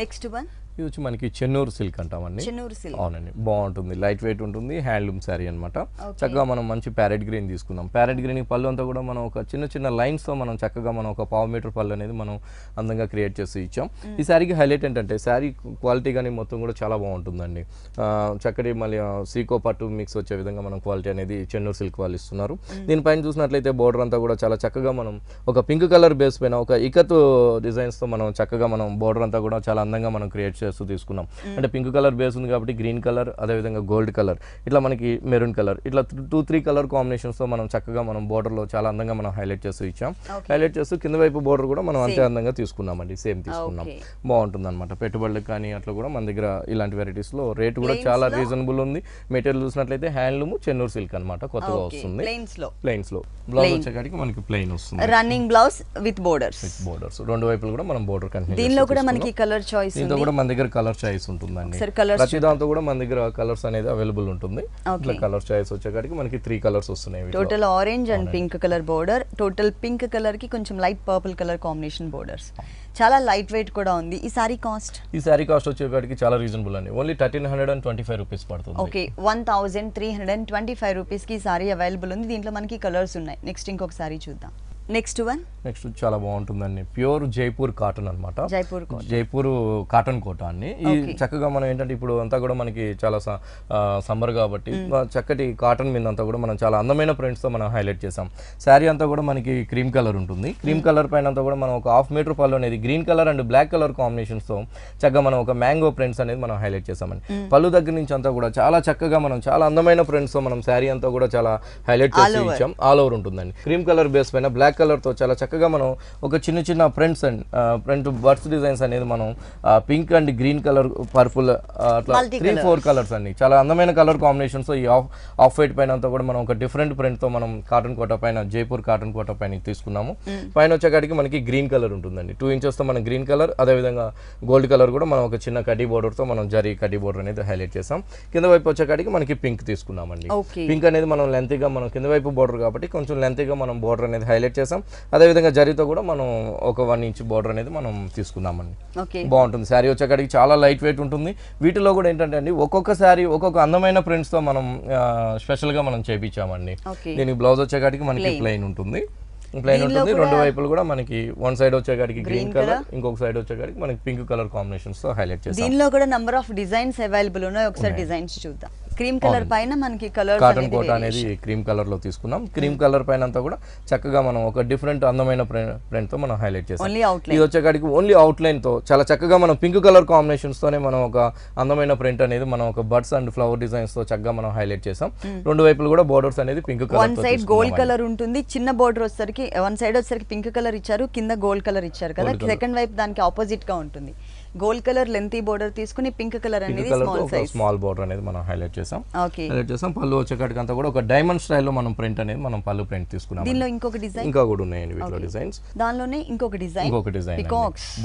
నెక్స్ట్ వన్ ఇది వచ్చి మనకి చెన్నూరు సిల్క్ అంటామండి. అవునండి, బాగుంటుంది, లైట్ వెయిట్ ఉంటుంది, హ్యాండ్లూమ్ శారీ అనమాట. చక్కగా మనం మంచి ప్యారెట్ గ్రీన్ తీసుకున్నాం. ప్యారెట్ గ్రీన్ పళ్ళు అంతా కూడా మనం ఒక చిన్న లైన్స్ తో మనం చక్కగా మనం ఒక 1/2 మీటర్ పళ్ళు అనేది మనం అందంగా క్రియేట్ చేసి ఇచ్చాం. ఈ శారీకి హైలైట్ ఏంటంటే శారీ క్వాలిటీ కానీ మొత్తం కూడా చాలా బాగుంటుందండి. చక్కటి మళ్ళీ సీకో పట్టు మిక్స్ వచ్చే విధంగా మనం క్వాలిటీ అనేది చెన్నూరు సిల్క్ వాళ్ళు ఇస్తున్నారు. దీనిపైన చూసినట్లయితే బోర్డర్ అంతా కూడా చాలా చక్కగా మనం ఒక పింక్ కలర్ బేస్ పైన ఒక ఇకత్ డిజైన్స్ తో మనం చక్కగా మనం బోర్డర్ అంతా కూడా చాలా అందంగా మనం క్రియేట్ చేస్తూ తీసుకున్నాం. అంటే పింక్ కలర్ బేస్ ఉంది కాబట్టి గ్రీన్ కలర్, అదేవిధంగా గోల్డ్ కలర్, ఇట్లా మనకి మెరూన్ కలర్, ఇట్లా 2-3 కలర్ కాంబినేషన్స్ తో మనం చక్కగా మనం బోర్డర్ లో చాలా అందంగా మనం హైలైట్ చేస్తూ ఇచ్చాం. హైలైట్ చేస్తూ కింద వైపు బోర్డర్ కూడా మనం అంతే అందంగా తీసుకున్నామండి, సేమ్ తీసుకున్నాం. బాగుంటుంది అనమాట. పెట్టుబడులకు కానీ అట్లా కూడా మన దగ్గర ఇలాంటి వెరైటీస్ లో రేట్ కూడా చాలా రీజనబుల్ ఉంది. మెటీరియల్ చూసినట్లయితే హ్యాండ్లూమ్ చెన్నూరు సిల్క్ అనమాట, కొత్తగా వస్తుంది. ప్లెయిన్స్ లో బ్లౌజ్ వచ్చేకాడికి మనకి ప్లెయిన్ వస్తుంది, రన్నింగ్ బ్లౌజ్ విత్ బోర్డర్స్ 2 వైపులు కూడా మనం బోర్డర్ కంటిన్యూ. దీనిలో కూడా మనకి కలర్ చాయిస్, దీంతో కూడా మన దగ్గర కలర్ చాయిస్ ఉంటుందండి. ప్రతి దాంతో కూడా మన దగ్గర కలర్స్ అనేది అవైలబుల్ ఉంటుంది. ఇట్లా కలర్ చాయిస్ వచ్చేకాడికి మనకి 3 కలర్స్ వస్తున్నాయి. Total orange and pink colour border, total pink colour కి కొంచెం light purple colour combination borders. చాలా లైట్ వెయిట్ కూడా ఉంది. ఈ సారీ కాస్ట్ వచ్చేకాడికి చాలా రీజనబుల్ అండి. ఓన్లీ 1325 రూపీస్ పడుతుంది. ఓకే, 1325 రూపీస్ కి సారీ అవైలబుల్ ఉంది. దీంట్లో మనకి కలర్స్ ఉన్నాయి. నెక్స్ట్ ఇంకొక సారీ చూద్దాం. నెక్స్ట్ చాలా బాగుంటుందండి. ప్యూర్ జైపూర్ కాటన్ అనమాట. జైపూర్ కాటన్ కోట అండి. ఈ చక్కగా మనం ఏంటంటే ఇప్పుడు అంతా కూడా మనకి చాలా సమ్మర్ కాబట్టి చక్కటి కాటన్ మీద అంతా కూడా మనం చాలా అందమైన ప్రింట్స్ తో మనం హైలైట్ చేసాం. శారీ అంతా కూడా మనకి క్రీమ్ కలర్ ఉంటుంది. క్రీమ్ కలర్ పైన అంతా కూడా మనం ఒక 1/2 మీటర్ పళ్ళు అనేది green colour and black colour combinations తో చక్కగా మనం ఒక మ్యాంగో ప్రింట్స్ అనేది మనం హైలైట్ చేసామండి. పళ్ళు దగ్గర నుంచి అంతా కూడా చాలా చక్కగా మనం చాలా అందమైన ప్రింట్స్ తో మనం శారీ అంతా కూడా చాలా హైలైట్ చేసి ఇచ్చాం. ఆల్ ఓవర్ ఉంటుందండి. క్రీమ్ కలర్ బేస్ పైన బ్లాక్ కలర్ తో చాలా చక్కగా మనం ఒక చిన్న prints and print birds designs అనేది మనం pink and green colour, purple, అట్లా 3-4 కలర్స్ అండి. చాలా అందమైన కలర్ కాంబినేషన్స్. ఈ ఆఫ్ వైట్ పైన అంతా కూడా మనం ఒక డిఫరెంట్ ప్రింట్ తో మనం కాటన్ కోట పైన జైపూర్ కాటన్ కోట పైన తీసుకున్నాము. పైన వచ్చేకాడికి మనకి గ్రీన్ కలర్ ఉంటుందండి. 2 ఇంచెస్ తో మనం గ్రీన్ కలర్, అదేవిధంగా గోల్డ్ కలర్ కూడా మనం ఒక చిన్న కడ్డీ బోర్డర్ తో మనం జరీ కడ్డీ బోర్డర్ అనేది హైలైట్ చేసాం. కింద వైపు వచ్చేకాడికి మనకి పింక్ తీసుకున్నామండి. పింక్ అనేది మనం లెంతీగా మనం కింద వైపు బోర్డర్ కాబట్టి కొంచెం లెంతీగా మనం బోర్డర్ అనేది హైలైట్ చేసాం. అదేవిధంగా జరీతో కూడా మనం ఒక 1 ఇంచ్ బోర్డర్ అనేది మనం తీసుకున్నామండి. బాగుంటుంది. శారీ వచ్చేకాడికి చాలా లైట్ వెయిట్ ఉంటుంది. వీటిలో కూడా ఏంటంటే అండి ఒక్కొక్క శారీ ఒక్కొక్క అందమైన ప్రింట్స్ తో మనం స్పెషల్ గా మనం చేపించామండి. దీనికి బ్లౌజ్ వచ్చేకాడికి మనకి ప్లెయిన్ ఉంటుంది. 2 వైపులు కూడా మనకి 1 సైడ్ వచ్చేకాడికి గ్రీన్ కలర్, ఇంకొక సైడ్ వచ్చేకాడికి మనకి పింక్ కలర్ కాంబినేషన్స్ తో హైలైట్ చేసాం. దీనిలో కూడా నంబర్ ఆఫ్ డిజైన్స్ అవైలబుల్ ఉన్నాయి. ఒకసారి డిజైన్స్ చూద్దాం. క్రీమ్ కలర్ పైన మనకి కలర్ కాటన్ కోట అనేది క్రీమ్ కలర్ లో తీసుకున్నాం. క్రీమ్ కలర్ పైన అంతా కూడా చక్కగా మనం ఒక డిఫరెంట్ అందమైన ప్రింట్ తో మనం హైలైట్ చేసాం. ఇది వచ్చేకాడికి ఓన్లీ అవుట్ లైన్ తో చాలా చక్కగా మనం పింక్ కలర్ కాంబినేషన్స్ తోనే మనం ఒక అందమైన ప్రింట్ అనేది మనం ఒక బర్డ్స్ అండ్ ఫ్లవర్ డిజైన్స్ తో చక్కగా మనం హైలైట్ చేసాం. 2 వైపులు కూడా బోర్డర్స్ అనేది pink colour. 1 side gold colour ఉంటుంది. చిన్న బోర్డర్ వచ్చేసరికి 1 సైడ్ వచ్చేసరికి పింక్ కలర్ ఇచ్చారు, కింద గోల్డ్ కలర్ ఇచ్చారు కదా. సెకండ్ వైపు దానికి ఆపోజిట్ గా ఉంటుంది. గోల్డ్ కలర్ లెంతీ బోర్డర్ తీసుకుని పింక్ కలర్ అనేది స్మాల్ బోర్డర్ అనేది మనం హైలైట్ చేసాం. ఓకే, హైలైట్ చేసాం. పళ్ళు వచ్చేకాడికి అంతా కూడా ఒక డైమండ్ స్టైల్లో మనం ప్రింట్ అనేది మనం పళ్ళు ప్రింట్ తీసుకున్నాం. దీనిలో ఇంకొక డిజైన్ ఇంకా కూడా ఉన్నాయండి వీటిలో డిజైన్స్. దానిలోనే ఇంకొక డిజైన్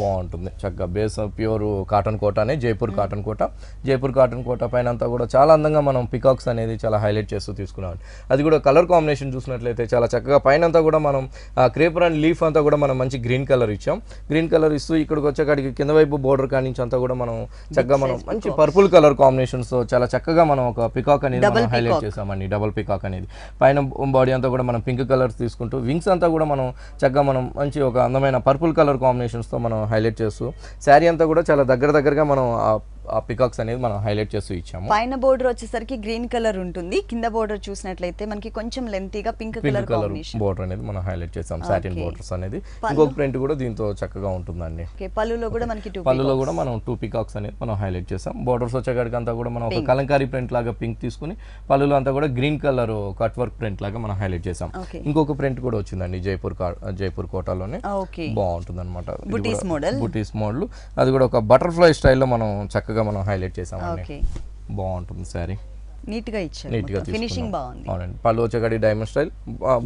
బాగుంటుంది చక్కగా. బేస్ ప్యూర్ కాటన్ కోట అనే జైపూర్ కాటన్ కోట. జైపూర్ కాటన్ కోట పైన అంతా కూడా చాలా అందంగా మనం పికాక్స్ అనేది చాలా హైలైట్ చేస్తూ తీసుకున్నాం. అది కూడా కలర్ కాంబినేషన్ చూసినట్లయితే చాలా చక్కగా పైన అంతా కూడా మనం క్రేపర్ అండ్ లీఫ్ అంతా కూడా మనం మంచి గ్రీన్ కలర్ ఇచ్చాం. గ్రీన్ కలర్ ఇస్తూ ఇక్కడికి వచ్చేకాడికి కింద వైపు బోర్డర్ కానించి అంతా కూడా మనం చక్కగా మనం మంచి పర్పుల్ కలర్ కాంబినేషన్స్ తో చాలా చక్కగా మనం ఒక పికాక్ అనేది మనం హైలైట్ చేసామండి. డబుల్ పికాక్ అనేది పైన బాడీ అంతా కూడా మనం పింక్ కలర్స్ తీసుకుంటూ వింగ్స్ అంతా కూడా మనం చక్కగా మనం మంచి ఒక అందమైన పర్పుల్ కలర్ కాంబినేషన్స్ తో మనం హైలైట్ చేస్తూ శారీ అంతా కూడా చాలా దగ్గరగా మనం ఆ పికాక్స్ అనేది మనం హైలైట్ చేస్తూ ఇచ్చాము. పైన బోర్డర్ వచ్చేసరికి గ్రీన్ కలర్ ఉంటుంది, కింద బోర్డర్ చూసినట్లయితే మనకి కొంచెం లెంతీగా పింక్ కలర్ బోర్డర్ అనేది మనం హైలైట్ చేసాం. సాటిన్ బోర్డర్స్ అనేది ఇంకొక ప్రింట్ కూడా దీంతో చక్కగా ఉంటుందండి. పళ్ళులో కూడా మనకి పళ్ళులో కూడా మనం 2 పికాక్స్ అనేది మనం హైలైట్ చేసాం. బోర్డర్స్ వచ్చేకాడికి అంతా కూడా మనం ఒక కలంకారీ ప్రింట్ లాగా పింక్ తీసుకుని పళ్ళులో అంతా కూడా green colour cut work print లాగా మనం హైలైట్ చేసాం. ఇంకొక ప్రింట్ కూడా వచ్చిందండి జైపూర్ కోటాలోనే. బాగుంటుంది అనమాట. బుటీస్ మోడల్ అది కూడా ఒక బటర్ఫ్లై స్టైల్లో మనం చక్కగా మనం హైలైట్ చేసామండి. బాగుంటుంది సారీ. నీట్గా ఇచ్చారు, ఫినిషింగ్ బాగుంది. అవునండి. పళ్ళు వచ్చేకాడి డైమండ్ స్టైల్.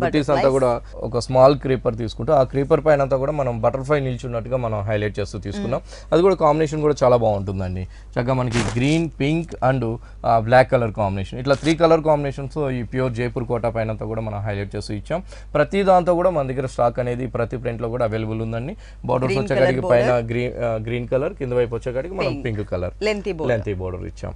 బుటీస్ అంతా కూడా ఒక స్మాల్ క్రీపర్ తీసుకుంటూ ఆ క్రీపర్ పైన అంతా కూడా మనం బటర్ఫ్లై నిల్చున్నట్టుగా మనం హైలైట్ చేస్తూ తీసుకున్నాం. అది కూడా కాంబినేషన్ కూడా చాలా బాగుంటుందండి. చక్కగా మనకి green, pink and black colour combination, ఇట్లా 3 కలర్ కాంబినేషన్స్ ఈ ప్యూర్ జైపూర్ కోట పైన అంతా కూడా మనం హైలైట్ చేస్తూ ఇచ్చాం. ప్రతి దాంతో కూడా మన దగ్గర స్టాక్ అనేది ప్రతి ప్రింట్ లో కూడా అవైలబుల్ ఉందండి. బార్డర్స్ వచ్చేకాడికి పైన గ్రీన్ కలర్, కింద వైపు వచ్చేకాడికి మనం పింక్ కలర్ లెంతీ బోర్డర్ ఇచ్చాం.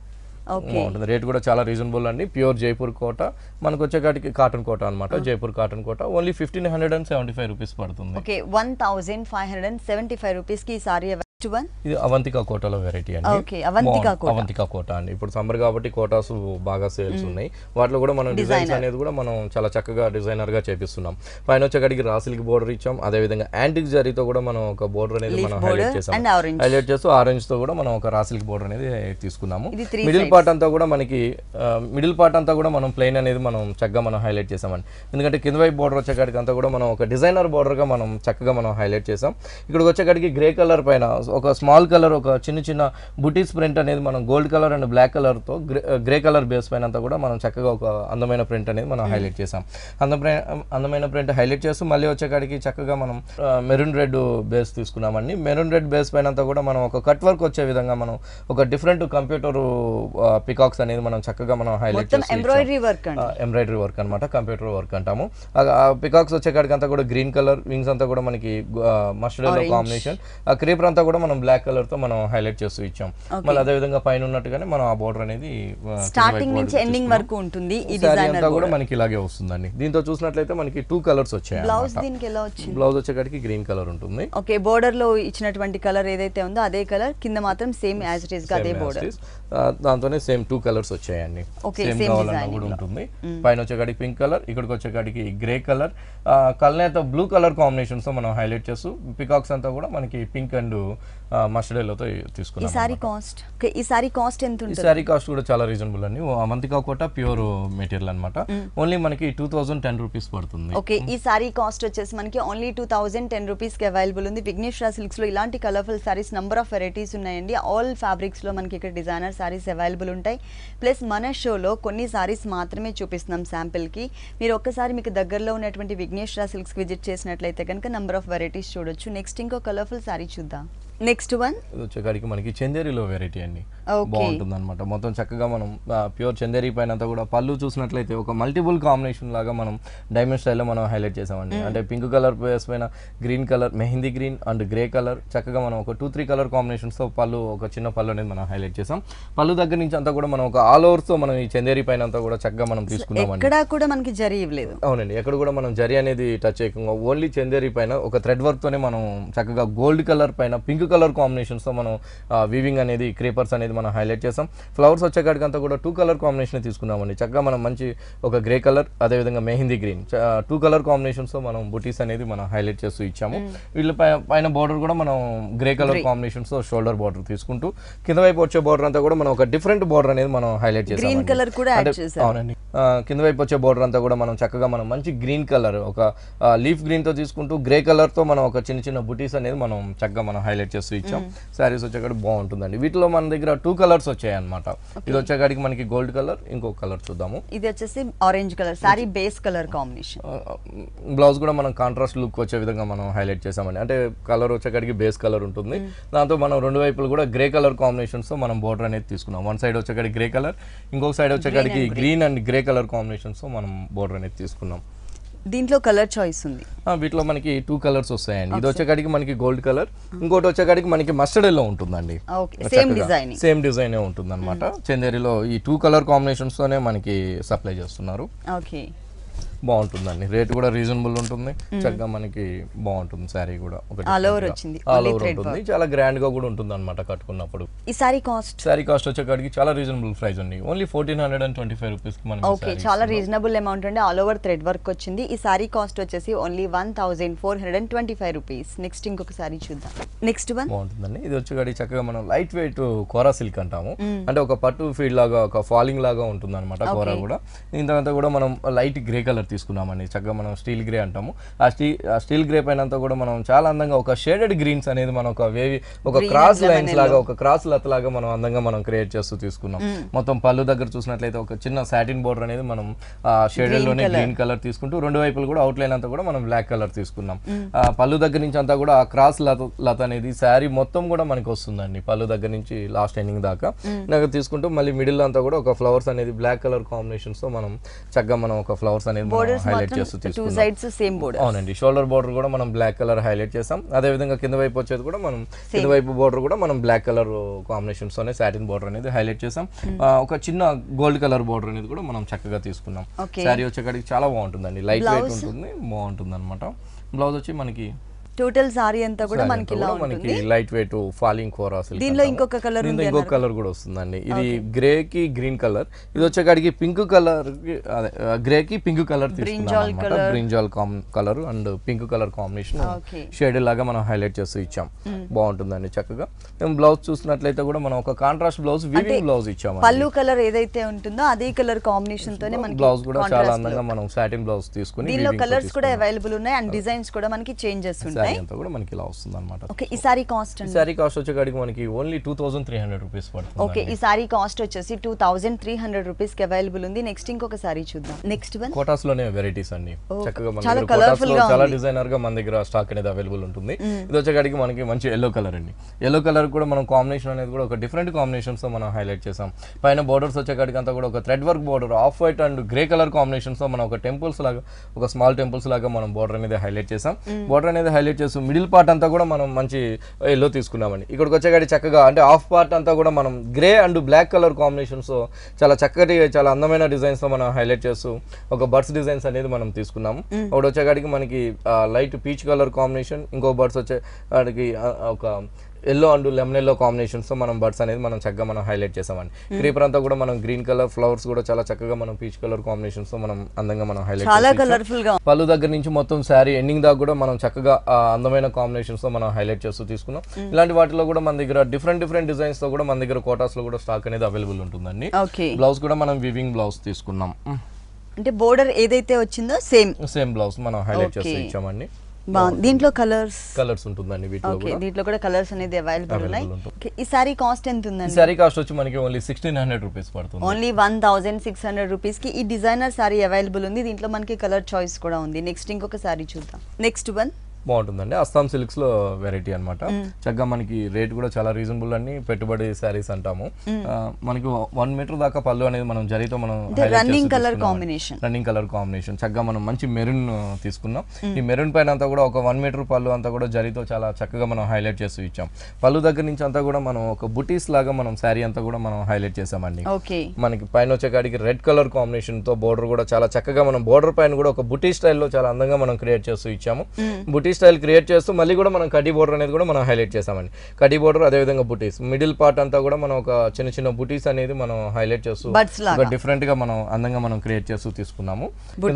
బాగుంటుంది. రేట్ కూడా చాలా రీజనబుల్ అండి. ప్యూర్ జైపూర్ కోట మనకు వచ్చేకాడికి కాటన్ కోట అనమాట. జైపూర్ కాటన్ కోట ఓన్లీ 1575 రూపీస్ పడుతుంది. 1575 రూపీస్ కి సారీ. ఇది అవంతికా కోటాలో వెరైటీ అండి. అవంతికా కోట అండి. ఇప్పుడు సమ్మర్ కాబట్టి కోటాస్ బాగా సేల్స్ ఉన్నాయి. వాటిలో కూడా మనం డిజైన్స్ అనేది కూడా మనం చాలా చక్కగా డిజైనర్ గా చేపిస్తున్నాం. పైన వచ్చేకాడికి రాసిల్కి బోర్డర్ ఇచ్చాం. అదే విధంగా యాంటిక్ జరీతో కూడా మనం ఒక బోర్డర్ అనేది మనం హైలైట్ చేసాం. హైలైట్ చేస్తూ ఆరెంజ్ తో కూడా మనం ఒక రాసిల్కి బోర్డర్ అనేది తీసుకున్నాము. మిడిల్ పార్ట్ అంతా కూడా మనకి మనం ప్లెయిన్ అనేది మనం చక్కగా మనం హైలైట్ చేసామండి. ఎందుకంటే కింద వైపు బోర్డర్ వచ్చేకాడికి అంతా కూడా మనం ఒక డిజైనర్ బోర్డర్ గా మనం చక్కగా మనం హైలైట్ చేసాం. ఇక్కడికి వచ్చేకాడికి గ్రే కలర్ పైన ఒక స్మాల్ కలర్ ఒక చిన్న బుటీస్ ప్రింట్ అనేది మనం gold colour and black colour తో గ్రే కలర్ బేస్ పైన అంతా కూడా మనం చక్కగా ఒక అందమైన ప్రింట్ అనేది మనం హైలైట్ చేసాం. అందమైన ప్రింట్ హైలైట్ చేస్తూ మళ్ళీ వచ్చేకాడికి చక్కగా మనం మెరూన్ రెడ్ బేస్ తీసుకున్నామండి. మెరూన్ రెడ్ బేస్ పైన అంతా కూడా మనం ఒక కట్ వర్క్ వచ్చే విధంగా మనం ఒక డిఫరెంట్ కంప్యూటర్ పికాక్స్ అనేది మనం చక్కగా మనం హైలైట్ చేసాం. ఎంబ్రాయిడరీ వర్క్ అనమాట, కంప్యూటర్ వర్క్ అంటాము. పికాక్స్ వచ్చేకాడికి అంతా కూడా గ్రీన్ కలర్, వింగ్స్ అంతా కూడా మనకి మస్టర్డ్ ఎల్లో కాంబినేషన్, ఆ క్రీపర్ అంతా కూడా మనం బ్లాక్ కలర్ తో మనం హైలైట్ చేస్తూ ఇచ్చాం. మళ్ళీ అదే విధంగా పైన ఉన్నట్టుగానే మనం ఆ బోర్డర్ అనేది స్టార్టింగ్ నుంచి ఎండింగ్ వరకు ఉంటుంది. ఈ డిజైన్ అంతా కూడా మనకి ఇలాగే వస్తుందండి. దీంతో చూసినట్లయితే మనకి 2 కలర్స్ వచ్చాయి. బ్లౌజ్ దీనికి ఎలా వచ్చింది? బ్లౌజ్ వచ్చేకాడికి గ్రీన్ కలర్ ఉంటుంది. ఓకే, బోర్డర్ లో ఇచ్చినటువంటి కలర్ ఏదైతే ఉందో అదే కలర్, కింద మాత్రం సేమ్ యాజ్ ఇట్ ఇస్ గా అదే బోర్డర్. దాంతోనే సేమ్ 2 కలర్స్ వచ్చాయండి. సేమ్ కావాలన్నా కూడా ఉంటుంది. పైన వచ్చేకాడికి పింక్ కలర్, ఇక్కడికి వచ్చేకాడికి గ్రే కలర్, కల్నేత బ్లూ కలర్ కాంబినేషన్స్ తో మనం హైలైట్ చేస్తూ పికాక్స్ అంతా కూడా మనకి పింక్ అండ్ మస్టర్డ్ ఎల్లోతో తీసుకున్నాం. ఈ సారీ కాస్ట్ ఎంత ఉంటుంది? ఈ సారీ కాస్ట్ కూడా చాలా రీజనబుల్ అండి. అవంతికా కోట ప్యూర్ మెటీరియల్ అన్నమాట. ఓన్లీ మనకి 2010 రూపీస్ పడుతుంది. ఓకే, ఈ సారీ కాస్ట్ వచ్చేసి మనకి ఓన్లీ 2010 రూపీస్ కి అవైలబుల్ ఉంది. విఘ్నేశ్వర సిల్క్స్ లో ఇలాంటి colourful saris number of varieties ఉన్నాయండి. ఆల్ ఫ్యాబ్రిక్స్ లో మనకి ఇక్కడ డిజైనర్ సారీస్ అవైలబుల్ ఉంటాయి. ప్లస్ మన షోలో కొన్ని సారీస్ మాత్రమే చూపిస్తున్నాం శాంపిల్ కి. మీరు ఒక్కసారి మీకు దగ్గరలో ఉన్నటువంటి విఘ్నేశ్వర సిల్క్స్ విజిట్ చేసినట్లయితే కనుక నంబర్ ఆఫ్ వెరైటీస్ చూడొచ్చు. నెక్స్ట్ ఇంకో కలర్ఫుల్ సారీ చూద్దాం. నెక్స్ట్ వన్ వచ్చేకాడికి మనకి చందేరిలో వెరైటీ అండి. బాగుంటుంది అనమాట. మొత్తం చక్కగా మనం ప్యూర్ చందేరి పైన అంతా కూడా పళ్ళు చూసినట్లయితే ఒక మల్టిపుల్ కాంబినేషన్ లాగా మనం డైమండ్ స్టైల్లో మనం హైలైట్ చేసామండి. అంటే పింక్ కలర్ బేస్ పైన green colour, mehndi green and grey colour, చక్కగా మనం ఒక 2-3 కలర్ కాంబినేషన్స్ తో పళ్ళు, ఒక చిన్న పళ్ళు అనేది మనం హైలైట్ చేసాం. పళ్ళు దగ్గర నుంచి అంతా కూడా మనం ఒక ఆల్ ఓవర్స్ తో మనం ఈ చందేరి పైన అంతా కూడా చక్కగా మనం తీసుకున్నామండి. ఎక్కడ కూడా మనకి జరీ ఇవ్వలేదు. అవునండి, ఎక్కడ కూడా మనం జరీ అనేది టచ్ చేయకుండా ఓన్లీ చందేరి పైన ఒక థ్రెడ్ వర్క్ తోనే మనం చక్కగా గోల్డ్ కలర్ పైన పింక్ కలర్ కాంబినేషన్స్ తో మనం వీవింగ్ అనేది, క్రీపర్స్ అనేది మనం హైలైట్ చేసాం. ఫ్లవర్స్ వచ్చేకాడికి అంతా కూడా 2 కలర్ కాంబినేషన్ తీసుకున్నామండి. చక్కగా మనం మంచి ఒక గ్రే కలర్, అదేవిధంగా మెహందీ గ్రీన్, 2 కలర్ కాంబినేషన్స్ తో మనం బుటీస్ అనేది మనం హైలైట్ చేస్తూ ఇచ్చాము. వీళ్ళ పైన బోర్డర్ కూడా మనం గ్రే కలర్ కాంబినేషన్స్ తో షోల్డర్ బోర్డర్ తీసుకుంటూ కింద వైపు వచ్చే బోర్డర్ అంతా కూడా మనం ఒక డిఫరెంట్ బోర్డర్ అనేది మనం హైలైట్ చేసాం. గ్రీన్ కలర్ కూడా యాడ్ చేసాం. అవునండి, కింద వైపు వచ్చే బోర్డర్ అంతా కూడా మనం చక్కగా మనం మంచి గ్రీన్ కలర్, ఒక లీఫ్ గ్రీన్ తో తీసుకుంటూ గ్రే కలర్ తో మనం ఒక చిన్న బుటీస్ అనేది మనం చక్కగా మనం హైలైట్ చేస్తూ ఇచ్చాం. శారీస్ వచ్చేకాడికి బాగుంటుందండి. వీటిలో మన దగ్గర 2 కలర్స్ వచ్చాయి అనమాట. ఇది వచ్చేకాడికి మనకి గోల్డ్ కలర్, ఇంకో కలర్ చూద్దాము. ఇది వచ్చేసి orange colour, sorry base colour combination. Blouse కూడా మనం కాంట్రాస్ట్ లుక్ వచ్చే విధంగా మనం హైలైట్ చేసామండి. అంటే కలర్ వచ్చేకాడికి బేస్ కలర్ ఉంటుంది. దాంతో మనం 2 వైపులు కూడా గ్రే కలర్ కాంబినేషన్స్ తో మనం బోర్డర్ అనేది తీసుకున్నాం. వన్ సైడ్ వచ్చేకాడికి గ్రే కలర్, ఇంకొక సైడ్ వచ్చేకాడికి green and grey colour combinations తో మనం బోర్డర్ అనేది తీసుకున్నాం. దీంట్లో కలర్ చాయిస్ ఉంది. వీటిలో మనకి 2 కలర్స్ వస్తాయండి. ఇది వచ్చేకాడికి మనకి గోల్డ్ కలర్, ఇంకోటి వచ్చేకాడికి మనకి మస్టర్డ్ ఎల్లో ఉంటుందండి. సేమ్ డిజైన్ ఉంటుంది అనమాట. చందేరిలో ఈ 2 కలర్ కాంబినేషన్స్ తోనే మనకి సప్లై చేస్తున్నారు. ఓకే, బాగుంటుందండి. రేట్ కూడా రీజనబుల్ ఉంటుంది. చక్కగా మనకి బాగుంటుంది. శారీ కూడా ఆల్ ఓవర్ వచ్చింది, ఉంటుంది. చాలా గ్రాండ్ గా కూడా ఉంటుంది అనమాట కట్టుకున్నప్పుడు. ఈ శారీ కాస్ట్ వచ్చేకాడికి చాలా రీజనబుల్ ప్రైస్ అండి. ఓన్లీ 1425 రూపీస్ కి మనకి. ఓకే, చాలా రీజనబుల్ అమౌంట్ అండి. ఆల్ ఓవర్ థ్రెడ్ వర్క్ వచ్చింది. ఈ శారీ కాస్ట్ వచ్చేసి ఓన్లీ 1425 రూపీస్. నెక్స్ట్ ఇంకొక శారీ చూద్దాం. నెక్స్ట్ వన్ బాగుంటుందండి. ఇది వచ్చేకాడికి చక్కగా మనం లైట్ వెయిట్ కోరా సిల్క్ అంటాము. అంటే ఒక పట్టు ఫీల్ లాగా, ఒక ఫాలింగ్ లాగా ఉంటుంది అనమాట కోరా కూడా. ఇంతకంతా కూడా మనం లైట్ గ్రే కలర్ తీసుకున్నామండి. చక్కగా మనం స్టీల్ గ్రే అంటాము. ఆ స్టీల్ గ్రే పైన అంతా కూడా మనం చాలా అందంగా ఒక షేడెడ్ గ్రీన్స్ అనేది మనం ఒక క్రాస్ లైన్స్ లాగా, ఒక క్రాస్ లత లాగా మనం అందంగా మనం క్రియేట్ చేస్తూ తీసుకున్నాం. మొత్తం పళ్ళు దగ్గర చూసినట్లయితే ఒక చిన్న సాటిన్ బోర్డర్ అనేది మనం షేడెడ్ లోనే గ్రీన్ కలర్ తీసుకుంటూ 2 వైపులు కూడా అవుట్ లైన్ అంతా కూడా మనం బ్లాక్ కలర్ తీసుకున్నాం. పళ్ళు దగ్గర నుంచి అంతా కూడా ఆ క్రాస్ లత అనేది శారీ మొత్తం కూడా మనకి వస్తుందండి. పళ్ళు దగ్గర నుంచి లాస్ట్ ఎండింగ్ దాకా తీసుకుంటూ మళ్ళీ మిడిల్ అంతా కూడా ఒక ఫ్లవర్స్ అనేది బ్లాక్ కలర్ కాంబినేషన్స్ తో మనం చక్కగా మనం ఒక ఫ్లవర్స్ అనేది హైలైట్ చేస్తూ తీసుకున్నాం. అవునండి, షోల్డర్ బోర్డర్ కూడా మనం బ్లాక్ కలర్ హైలైట్ చేసాం. అదే విధంగా కింద వైపు వచ్చేది కూడా మనం కింద వైపు బోర్డర్ కూడా మనం బ్లాక్ కలర్ కాంబినేషన్స్ తోనే సాటిన్ బోర్డర్ అనేది హైలైట్ చేసాం. ఒక చిన్న గోల్డ్ కలర్ బోర్డర్ అనేది కూడా మనం చక్కగా తీసుకున్నాం. శారీ వచ్చేకాడికి చాలా బాగుంటుందండి. లైట్ వెయిట్ ఉంటుంది, బాగుంటుంది అనమాట. బ్లౌజ్ వచ్చి మనకి టోటల్ సారీ అంతా కూడా మనకి ఇలా ఉంటుంది. లైట్ వెయిట్ ఫాలింగ్ కోరా సిల్క్. దీనిలో ఇంకొక కలర్ ఉంది, ఇంకొక కలర్ కూడా వస్తుందండి. ఇది గ్రే కి గ్రీన్ కలర్, ఇది వచ్చేకాడికి పింక్ కలర్, గ్రే కి పింక్ కలర్ తీసుకున్నాం. Brinjal colour and pink colour combination shade లాగా మనం హైలైట్ చేస్తూ ఇచ్చాం. బాగుంటుందండి చక్కగా. బ్లౌజ్ చూసినట్లయితే కూడా మనం ఒక కాంట్రాస్ట్ బ్లౌజ్, వీవింగ్ బ్లౌజ్ ఇచ్చాము. పల్లు కలర్ ఏదైతే ఉంటుందో అదే కలర్ కాంబినేషన్ తోనే మనకి బ్లౌజ్ కూడా చాలా అందంగా మనం సాటిన్ బ్లౌజ్ తీసుకుని దీనిలో కలర్స్ కూడా అవైలబుల్ ఉన్నాయి అండ్ డిజైన్స్ కూడా మనకి చేంజెస్ ఉంటాయి. అంతా కూడా మనకి ఇలా వస్తుంది అనమాట. ఓకే, ఈ సారీ కాస్ట్ వచ్చేకాడికి మనకి ఓన్లీ 2300 రూపీస్ పడుతుంది. ఓకే, ఈ సారీ కాస్ట్ వచ్చేసి 2300 రూపీస్ కి అవైలబుల్ ఉంది. నెక్స్ట్ ఇంకొక సారీ చూద్దాం. నెక్స్ట్ వన్ కోటాస్ లోనే వెరైటీస్ అన్ని చక్కగా మన చాలా కలర్ఫుల్ గా, చాలా డిజైనర్ గా మన దగ్గర స్టాక్ అనేది అవైలబుల్ ఉంటుంది. ఇది వచ్చేకాడికి మనకి మంచి ఎల్లో కలర్ అండి. ఎల్లో కలర్ కూడా మనం కాంబినేషన్ అనేది కూడా ఒక డిఫరెంట్ కాంబినేషన్స్ తో మనం హైలైట్ చేసాం. పైన బోర్డర్స్ వచ్చేకాడికి అంతా కూడా ఒక thread work border, off white and grey colour combinations తో మనం ఒక టెంపుల్స్ లాగా, ఒక స్మాల్ టెంపుల్స్ లాగా మనం బోర్డర్ అనేది హైలైట్ చేసాం. బోర్డర్ అనేది హైలైట్ చేస్తూ మిడిల్ పార్ట్ అంతా కూడా మనం మంచి ఎల్లో తీసుకున్నామండి. ఇక్కడికి వచ్చేకాడి చక్కగా అంటే హాఫ్ పార్ట్ అంతా కూడా మనం grey and black colour combinations చాలా చక్కటి, చాలా అందమైన డిజైన్స్ తో మనం హైలైట్ చేస్తూ ఒక బర్డ్స్ డిజైన్స్ అనేది మనం తీసుకున్నాము. ఒకటి వచ్చేకాడికి మనకి లైట్ పీచ్ కలర్ కాంబినేషన్, ఇంకో బర్డ్స్ వచ్చేకాడికి ఒక yellow and lemon yellow combinations తో మనం బర్డ్స్ అనేది మనం చక్కగా మనం హైలైట్ చేసామండి. క్రీపర్ అంతా కూడా మనం గ్రీన్ కలర్, ఫ్లవర్స్ కూడా చాలా చక్కగా మనం పీచ్ కలర్ కాంబినేషన్స్ తో మనం అందంగా మనం హైలైట్ చేసాం. పళ్ళు దగ్గర నుంచి మొత్తం శారీ ఎండింగ్ దాకా కూడా మనం చక్కగా అందమైన కాంబినేషన్స్ తో మనం హైలైట్ చేస్తూ తీసుకున్నాం. ఇలాంటి వాటిలో కూడా మన దగ్గర డిఫరెంట్ డిజైన్స్ తో కూడా మన దగ్గర కోటాస్ లో కూడా స్టాక్ అనేది అవైలబుల్ ఉంటుందండి. బ్లౌజ్ కూడా మనం వివింగ్ బ్లౌజ్ తీసుకున్నాం. అంటే బోర్డర్ ఏదైతే వచ్చిందో సేమ్ బ్లౌజ్ మనం హైలైట్ చేస్తూ ఇచ్చామండి. దీంట్లో కలర్స్ ఉంటుందండి. దీంట్లో కూడా కలర్స్ అనేది అవైలబుల్ ఉన్నాయి. ఈ సారీ కాస్ట్ ఎంత ఉందండి? సారీ కాస్ట్ వచ్చి మనకి ఓన్లీ 1600 రూపీస్ పడుతుంది. ఓన్లీ 1600 రూపీస్ కి ఈ డిజైనర్ సారీ అవైలబుల్ ఉంది. దీంట్లో మనకి కలర్ చాయిస్ కూడా ఉంది. నెక్స్ట్ ఇంకొక సారీ చూద్దాం. నెక్స్ట్ వన్ బాగుంటుందండి. అస్సాం సిల్క్స్ లో వెరైటీ అనమాట. చక్కగా మనకి రేట్ కూడా చాలా రీజనబుల్ అని పెట్టుబడి శారీస్ అంటాము. మనకి 1 మీటర్ దాకా పళ్ళు అనేది మనం జరీతో మనం రన్నింగ్ కలర్ కాంబినేషన్ చక్కగా మనం మంచి మెరూన్ తీసుకున్నాం. ఈ మెరూన్ పైన అంతా కూడా ఒక 1 మీటర్ పళ్ళు అంతా కూడా జరీతో చాలా చక్కగా మనం హైలైట్ చేస్తూ ఇచ్చాం. పళ్ళు దగ్గర నుంచి అంతా కూడా మనం ఒక బుటీస్ లాగా మనం శారీ అంతా కూడా మనం హైలైట్ చేసామండి. మనకి పైన వచ్చేకాడికి రెడ్ కలర్ కాంబినేషన్ తో బోర్డర్ కూడా చాలా చక్కగా మనం బోర్డర్ పైన కూడా ఒక బుటీ స్టైల్లో చాలా అందంగా మనం క్రియేట్ చేస్తూ ఇచ్చాము. బుటీ స్టైల్ క్రియేట్ చేస్తూ మళ్ళీ కూడా మనం కడ్డీ బోర్డర్ అనేది కూడా మనం హైలైట్ చేసామండి. కడ్డీ బోర్డర్ అదే విధంగా బుటీస్, మిడిల్ పార్ట్ అంతా కూడా మనం ఒక చిన్న బుటీస్ అనేది మనం హైలైట్ చేస్తూ ఒక డిఫరెంట్ గా మనం అందంగా మనం క్రియేట్ చేస్తూ తీసుకున్నాము.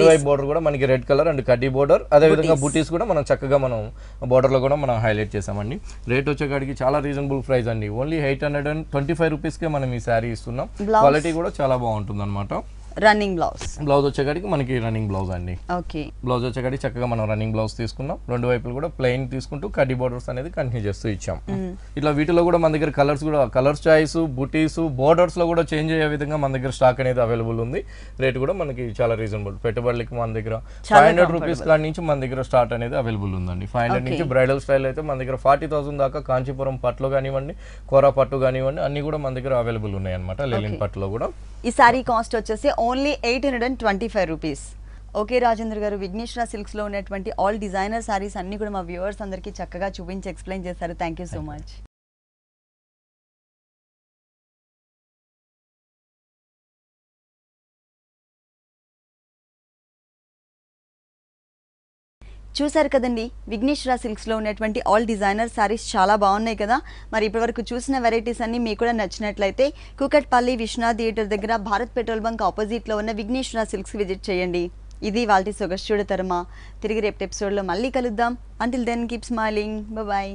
వైపు బోర్డర్ కూడా మనకి రెడ్ కలర్ అండ్ కడ్డీ బోర్డర్, అదే విధంగా బుటీస్ కూడా మనం చక్కగా మనం బోర్డర్ లో కూడా మనం హైలైట్ చేసామండి. రేట్ వచ్చేకాడికి చాలా రీజనబుల్ ప్రైస్ అండి. ఓన్లీ 825 రూపీస్ కే మనం ఈ శారీ ఇస్తున్నాం. క్వాలిటీ కూడా చాలా బాగుంటుంది అనమాట. Running blouse. బ్లౌజ్ వచ్చేకాడికి మనకి రన్నింగ్ బ్లౌజ్ అండి. ఓకే. బ్లౌజ్ వచ్చేకాడికి చక్కగా మనం రన్నింగ్ బ్లౌజ్ తీసుకున్నాం, రెండు వైపులు కూడా ప్లెయిన్ తీసుకుంటూ కడ్డీ బోర్డర్స్ అనేది కంటిన్యూ చేస్తూ ఇచ్చాం. ఇట్లా వీటిలో కూడా మన దగ్గర కలర్స్ చాయిస్, బుటీస్, బోర్డర్స్ లో కూడా చేంజ్ అయ్యే విధంగా మన దగ్గర స్టాక్ అనేది అవైలబుల్ ఉంది. రేట్ కూడా మనకి చాలా రీజనబుల్, పెట్టుబడులకి మన దగ్గర 500 రూపీస్ కాడి నుంచి మన దగ్గర స్టార్ట్ అనేది అవైలబుల్ ఉందండి. 500 నుంచి బ్రైడల్ స్టైల్ అయితే మన దగ్గర 40,000 దాకా కాంచీపురం పట్టులో కానివ్వండి, కోరా పట్టు కానివ్వండి, అన్ని కూడా మన దగ్గర అవైలబుల్ ఉన్నాయి అనమాట. లెలిన్ పట్టులో కూడా ఈ సారీ కాస్ట్ వచ్చేసి ఓన్లీ 825 రూపీస్. ఓకే రాజేంద్ర గారు, విఘ్నేశ్వర సిల్క్స్ లో ఉన్నటువంటి ఆల్ డిజైనర్ సారీస్ అన్ని కూడా మా వ్యూవర్స్ అందరికీ చక్కగా చూపించి ఎక్స్ప్లెయిన్ చేశారు. Thank you so much. చూసారు కదండి, విఘ్నేశ్వర సిల్క్స్లో ఉన్నటువంటి ఆల్ డిజైనర్ శారీస్ చాలా బాగున్నాయి కదా. మరి ఇప్పటివరకు చూసిన వెరైటీస్ అన్ని మీకు కూడా నచ్చినట్లయితే కూకట్పల్లి విశ్వనాథ్ థియేటర్ దగ్గర భారత్ పెట్రోల్ బంక్ ఆపోజిట్లో ఉన్న విఘ్నేశ్వర సిల్క్స్ విజిట్ చేయండి. ఇది వాళ్ళ సొగస్చూడ తరమా. తిరిగి రేపు ఎపిసోడ్లో మళ్ళీ కలుద్దాం. Until then keep smiling. Bye.